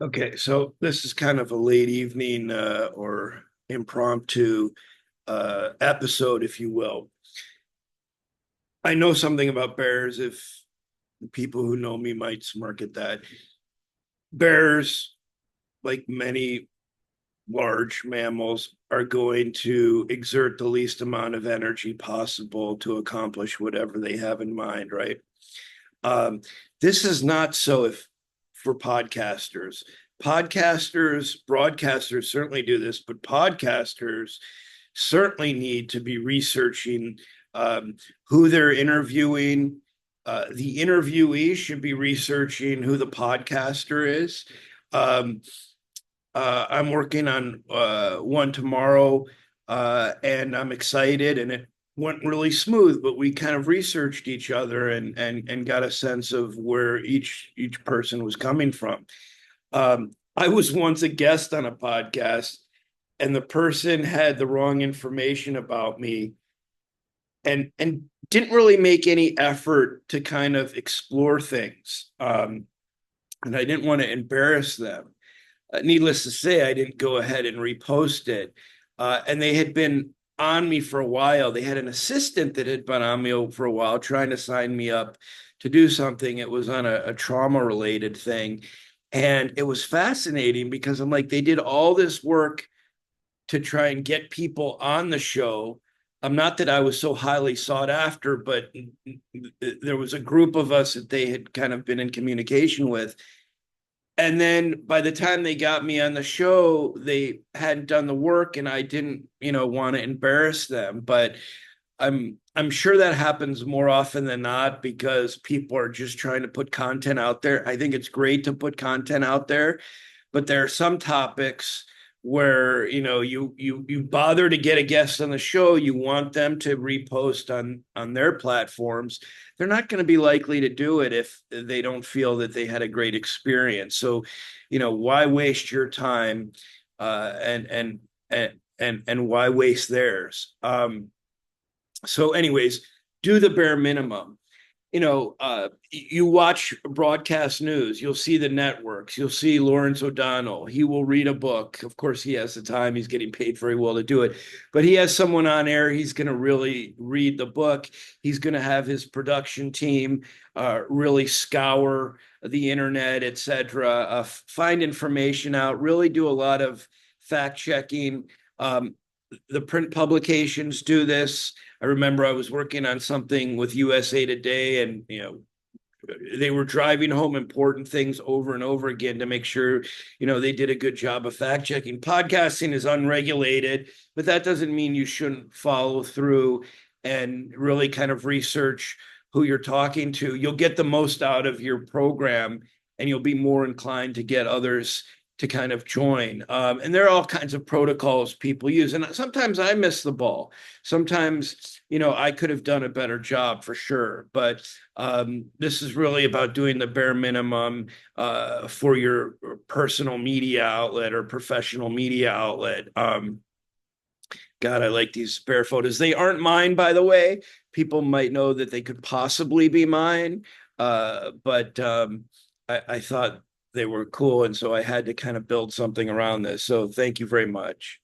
Okay, so this is kind of a late evening or impromptu episode, if you will. I know something about bears. If the people who know me might smirk at that. Bears, like many large mammals, are going to exert the least amount of energy possible to accomplish whatever they have in mind, right? Um, this is not so if for podcasters. Podcasters, broadcasters certainly do this, but podcasters certainly need to be researching who they're interviewing. The interviewee should be researching who the podcaster is. Um, I'm working on one tomorrow, and I'm excited, and it went really smooth. But we kind of researched each other and got a sense of where each person was coming from. I was once a guest on a podcast, and the person had the wrong information about me, and didn't really make any effort to kind of explore things. And I didn't want to embarrass them. Needless to say, I didn't go ahead and repost it. And they had been on me for a while. They had an assistant that had been on me for a while, trying to sign me up to do something. It was on a trauma related thing. And it was fascinating because I'm like, they did all this work to try and get people on the show. Not that I was so highly sought after, but there was a group of us that they had kind of been in communication with. And then by the time they got me on the show, they hadn't done the work, and I didn't, want to embarrass them. But I'm sure that happens more often than not because people are just trying to put content out there. I think it's great to put content out there, but there are some topics where you bother to get a guest on the show, you want them to repost on their platforms. They're not going to be likely to do it if they don't feel that they had a great experience. So why waste your time, and why waste theirs? So anyways, do the bare minimum. You watch broadcast news, you'll see the networks, you'll see Lawrence O'Donnell. He will read a book. Of course, he has the time, he's getting paid very well to do it, but he has someone on air. He's going to really read the book. He's going to have his production team really scour the internet, etc., find information out, really do a lot of fact checking. The print publications do this. I remember I was working on something with USA Today, and they were driving home important things over and over again to make sure they did a good job of fact checking. Podcasting is unregulated, but that doesn't mean you shouldn't follow through and really kind of research who you're talking to. You'll get the most out of your program, and you'll be more inclined to get others to kind of join. And there are all kinds of protocols people use. And sometimes I miss the ball. Sometimes, I could have done a better job for sure. But this is really about doing the bare minimum for your personal media outlet or professional media outlet. God, I like these bear photos. They aren't mine, by the way. People might know that they could possibly be mine. But I thought they were cool. And so I had to kind of build something around this. So thank you very much.